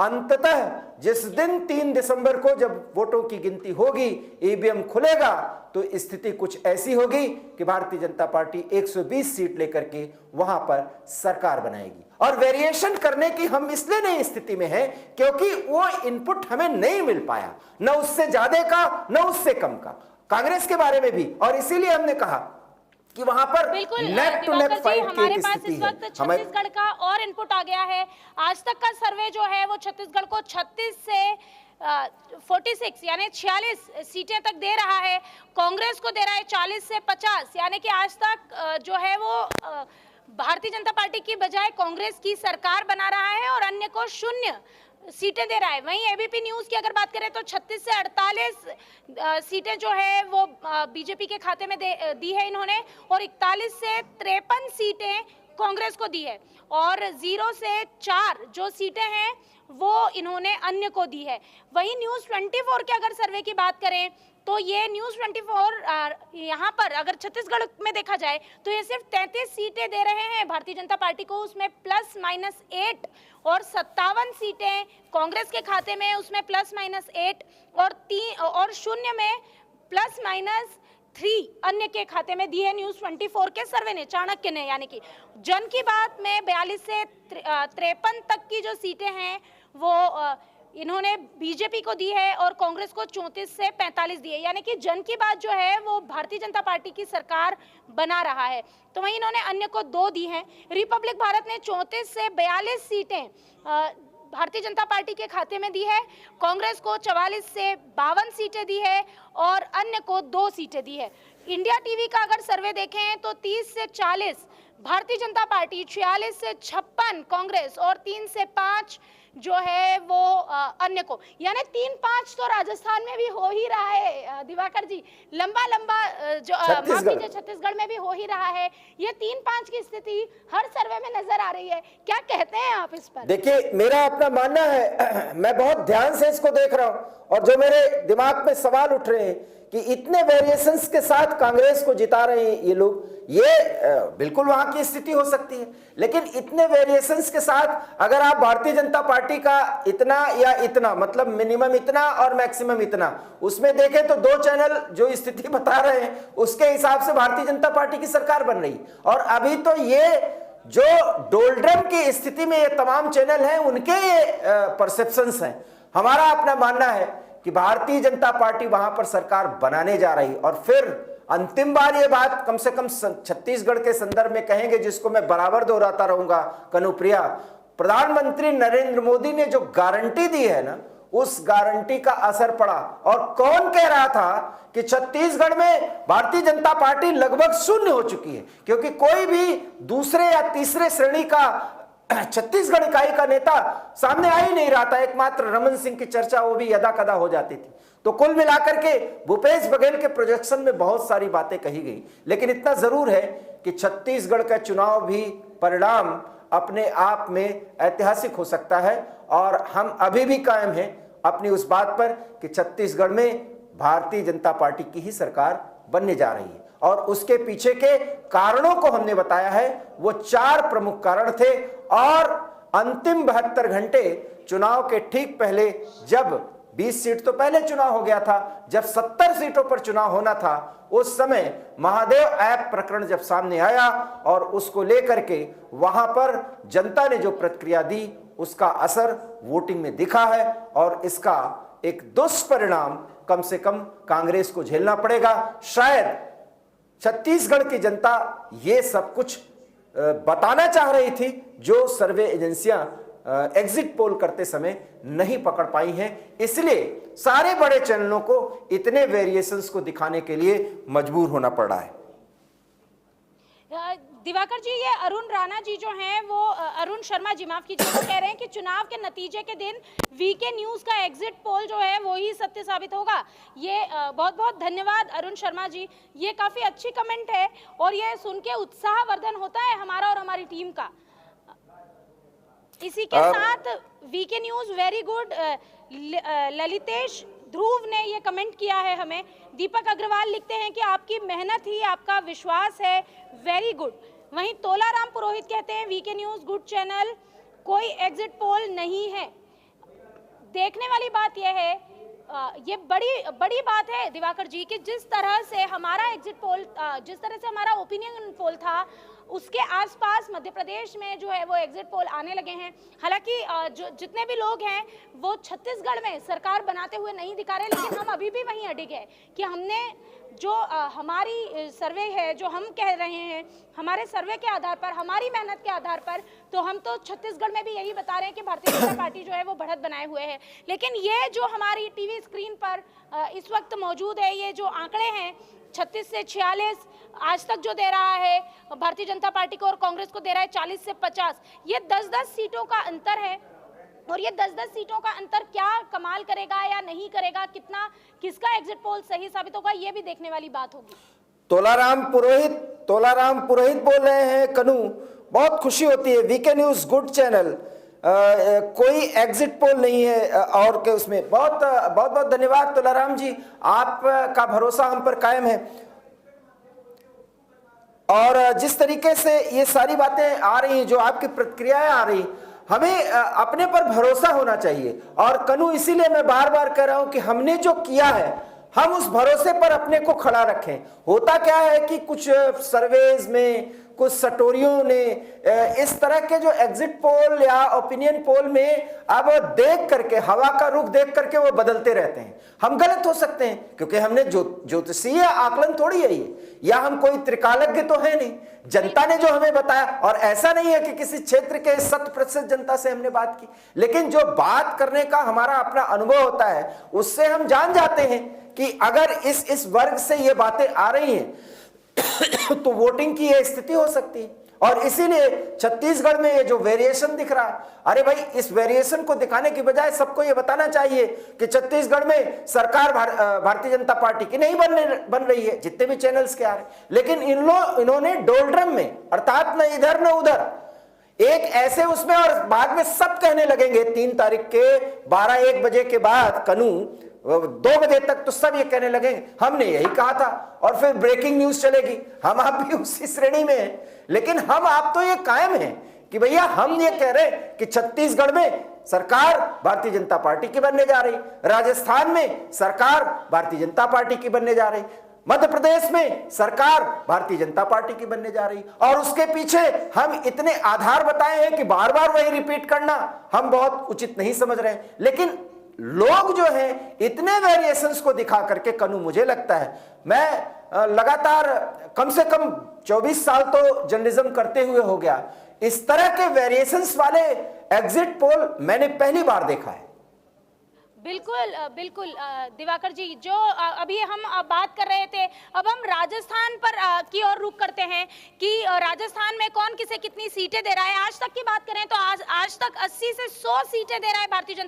अंततः जिस दिन 3 दिसंबर को जब वोटों की गिनती होगी, ईवीएम खुलेगा, तो स्थिति कुछ ऐसी होगी कि भारतीय जनता पार्टी 120 सीट लेकर के वहां पर सरकार बनाएगी। और वेरिएशन करने की हम इसलिए नहीं स्थिति में हैं क्योंकि वो इनपुट हमें नहीं मिल पाया, न उससे ज्यादा का न उससे कम का, कांग्रेस के बारे में भी। और इसीलिए हमने कहा कि वहां पर नेक टू नेक फाइट हमारे पास इस वक्त छत्तीसगढ़ का और इनपुट आ गया है। आज तक का सर्वे जो है वो छत्तीसगढ़ को 36 से 46 यानी 46 सीटें तक दे रहा है। कांग्रेस को दे रहा है 40 से 50, यानी कि आज तक जो है वो भारतीय जनता पार्टी की बजाय कांग्रेस की सरकार बना रहा है और अन्य को 0 सीटें दे रहा है। वहीं एबीपी न्यूज की अगर बात करें तो 36 से 48 सीटें जो है वो बीजेपी के खाते में दी है इन्होंने, और 41 से 53 सीटें कांग्रेस को दी है, और 0 से 4 जो सीटें हैं वो इन्होंने अन्य को दी है। वहीं न्यूज 24 के अगर सर्वे की बात करें तो ये न्यूज 24 यहाँ पर अगर छत्तीसगढ़ में देखा जाए तो ये सिर्फ 33 सीटें दे रहे हैं भारतीय जनता पार्टी को, उसमें +-8, और 57 सीटें कांग्रेस के खाते में, उसमें +-8, और 0 में +-3 अन्य के खाते में दी है न्यूज 24 के सर्वे ने, चाणक्य ने। यानी कि जन की बात में 42 से 53 तक की जो सीटें हैं वो इन्होंने बीजेपी को दी है और कांग्रेस को 34 से 45 दी है, यानी कि जन की बात जो है वो भारतीय जनता पार्टी की सरकार बना रहा है। तो वहीं इन्होंने अन्य को 2 दी हैं। रिपब्लिक भारत ने 34 से 42 सीटें भारतीय जनता पार्टी के खाते में दी है, कांग्रेस को 44 से 52 सीटें दी है और अन्य को 2 सीटें दी है। इंडिया टीवी का अगर सर्वे देखें तो 30 से 40 भारतीय जनता पार्टी, 46 से 56 कांग्रेस और 3 से 5 जो है वो अन्य को, यानी 3-5 तो राजस्थान में भी हो ही रहा है दिवाकर जी, लंबा जो माफ कीजिए छत्तीसगढ़ में भी हो ही रहा है। ये 3-5 की स्थिति हर सर्वे में नजर आ रही है, क्या कहते हैं आप इस पर? देखिए, मेरा अपना मानना है, मैं बहुत ध्यान से इसको देख रहा हूं और जो मेरे दिमाग में सवाल उठ रहे हैं कि इतने वेरिएशंस के साथ कांग्रेस को जिता रहे हैं ये लोग, ये बिल्कुल वहां की स्थिति हो सकती है, लेकिन इतने वेरिएशंस के साथ अगर आप भारतीय जनता पार्टी का इतना या इतना, मतलब मिनिमम इतना और मैक्सिमम इतना, उसमें देखें तो 2 चैनल जो स्थिति बता रहे हैं उसके हिसाब से भारतीय जनता पार्टी की सरकार बन रही। और अभी तो ये जो डोलड्रम की स्थिति में ये तमाम चैनल हैं उनके ये परसेप्शंस हैं। हमारा अपना मानना है कि भारतीय जनता पार्टी वहां पर सरकार बनाने जा रही, और फिर अंतिम बार ये बात कम से कम छत्तीसगढ़ के संदर्भ में कहेंगे, जिसको मैं बराबर दोहराता रहूंगा कनुप्रिया, प्रधानमंत्री नरेंद्र मोदी ने जो गारंटी दी है ना, उस गारंटी का असर पड़ा। और कौन कह रहा था कि छत्तीसगढ़ में भारतीय जनता पार्टी लगभग शून्य हो चुकी है, क्योंकि कोई भी दूसरे या तीसरे श्रेणी का छत्तीसगढ़ इकाई का नेता सामने आ ही नहीं रहा था। एकमात्र रमन सिंह की चर्चा वो भी यदा कदा हो जाती थी। तो कुल मिलाकर के भूपेश बघेल के प्रोजेक्शन में बहुत सारी बातें कही गई, लेकिन इतना जरूर है कि छत्तीसगढ़ का चुनाव भी परिणाम अपने आप में ऐतिहासिक हो सकता है, और हम अभी भी कायम हैं अपनी उस बात पर कि छत्तीसगढ़ में भारतीय जनता पार्टी की ही सरकार बनने जा रही है। और उसके पीछे के कारणों को हमने बताया है, वो 4 प्रमुख कारण थे। और अंतिम 72 घंटे चुनाव के ठीक पहले, जब 20 सीट तो पहले चुनाव हो गया था, जब 70 सीटों पर चुनाव होना था, उस समय महादेव ऐप प्रकरण जब सामने आया और उसको लेकर के वहां पर जनता ने जो प्रतिक्रिया दी, उसका असर वोटिंग में दिखा है, और इसका एक दुष्परिणाम कम से कम कांग्रेस को झेलना पड़ेगा। शायद छत्तीसगढ़ की जनता ये सब कुछ बताना चाह रही थी जो सर्वे एजेंसियां एग्जिट पोल करते समय नहीं पकड़ पाई हैं, इसलिए सारे बड़े चैनलों को इतने वेरिएशंस को दिखाने के लिए मजबूर होना पड़ रहा है। दिवाकर जी, ये अरुण राणा जी जो हैं वो अरुण शर्मा जी माफ कीजिए, वो कह रहे हैं कि चुनाव के नतीजे के दिन वीके न्यूज का एग्जिट पोल जो है वो ही सत्य साबित होगा। ये बहुत बहुत धन्यवाद अरुण शर्मा जी, ये काफी अच्छी कमेंट है और ये सुन के उत्साहवर्धन होता है हमारा और हमारी टीम का। इसी के साथ VK news very good, Lalitesh Dhruv ने ये कमेंट किया है हमें। दीपक अग्रवाल लिखते हैं कि आपकी मेहनत ही आपका विश्वास है, वेरी गुड। वहीं तोलाराम पुरोहित कहते हैं वीके न्यूज गुड चैनल, कोई एग्जिट पोल नहीं है। देखने वाली बात यह है, ये बड़ी बात है दिवाकर जी कि जिस तरह से हमारा एग्जिट पोल, जिस तरह से हमारा ओपिनियन पोल था, उसके आसपास मध्य प्रदेश में जो है वो एग्जिट पोल आने लगे हैं। हालांकि जो जितने भी लोग हैं वो छत्तीसगढ़ में सरकार बनाते हुए नहीं दिखा रहे, लेकिन हम अभी भी वहीं अडिग है कि हमने जो हमारी सर्वे है, जो हम कह रहे हैं, हमारे सर्वे के आधार पर, हमारी मेहनत के आधार पर, तो हम तो छत्तीसगढ़ में भी यही बता रहे हैं कि भारतीय जनता पार्टी जो है वो बढ़त बनाए हुए है। लेकिन ये जो हमारी टीवी स्क्रीन पर इस वक्त मौजूद है, ये जो आंकड़े हैं 36 से 46 आज तक जो दे रहा है भारतीय जनता पार्टी को और कांग्रेस को दे रहा है 40 से 50, ये 10-10 सीटों का अंतर है। और ये 10-10 सीटों का अंतर क्या कमाल करेगा या नहीं करेगा, कितना किसका एग्जिट पोल सही साबित होगा, ये भी देखने वाली बात होगी। तोलाराम पुरोहित बोल रहे हैं कनू, बहुत खुशी होती है, वीके न्यूज गुड चैनल, कोई एग्जिट पोल नहीं है और के उसमें बहुत बहुत बहुत धन्यवाद तोलाराम जी, आपका भरोसा हम पर कायम है। और जिस तरीके से ये सारी बातें आ रही हैं, जो आपकी प्रतिक्रियाएं आ रही, हमें अपने पर भरोसा होना चाहिए। और कनू, इसीलिए मैं बार बार कह रहा हूं कि हमने जो किया है हम उस भरोसे पर अपने को खड़ा रखें। होता क्या है कि कुछ सर्वेज में, कुछ सटोरियों ने इस तरह के जो एग्जिट पोल या ओपिनियन पोल में अब देख करके, हवा का रुख देख करके वो बदलते रहते हैं। हम गलत हो सकते हैं क्योंकि हमने ज्योतिषीय आकलन थोड़ी है ये, या हम कोई त्रिकालज्ञ तो है नहीं, जनता ने जो हमें बताया। और ऐसा नहीं है कि किसी क्षेत्र के 100% जनता से हमने बात की, लेकिन जो बात करने का हमारा अपना अनुभव होता है उससे हम जान जाते हैं कि अगर इस वर्ग से ये बातें आ रही हैं तो वोटिंग की ये स्थिति हो सकती है। और इसीलिए छत्तीसगढ़ में ये जो वेरिएशन दिख रहा है, अरे भाई इस वेरिएशन को दिखाने की बजाय सबको ये बताना चाहिए कि छत्तीसगढ़ में सरकार भारतीय जनता पार्टी की नहीं बन रही है, जितने भी चैनल्स के आ रहे। लेकिन इन्होंने डोलड्रम में, अर्थात न इधर न उधर, एक ऐसे उसमें, और बाद में सब कहने लगेंगे 3 तारीख के 12-1 बजे के बाद, कनू 2 बजे तक तो सब ये कहने लगेंगे हमने यही कहा था, और फिर ब्रेकिंग न्यूज चलेगी। हम आप भी उसी श्रेणी में हैं, लेकिन हम आप तो ये कायम हैं कि भैया हम ये कह रहे हैं कि छत्तीसगढ़ में सरकार भारतीय जनता पार्टी की बनने जा रही, राजस्थान में सरकार भारतीय जनता पार्टी की बनने जा रही, मध्य प्रदेश में सरकार भारतीय जनता पार्टी की बनने जा रही। और उसके पीछे हम इतने आधार बताए हैं कि बार बार वही रिपीट करना हम बहुत उचित नहीं समझ रहे हैं। लेकिन लोग जो हैं इतने वेरिएशंस को दिखा करके, कनू मुझे लगता है, मैं लगातार कम से कम 24 साल तो जर्नलिज्म करते हुए हो गया, इस तरह के वेरिएशंस वाले एग्जिट पोल मैंने पहली बार देखा है। बिल्कुल बिल्कुल दिवाकर जी, जो अभी हम बात कर रहे थे, अब हम राजस्थान पर की ओर रुख करते हैं कि राजस्थान में कौन किसे कितनी सीटें दे रहा है। आज तक की बात करें तो आज तक 80 से 100 सीटें दे रहा है भारतीय जनता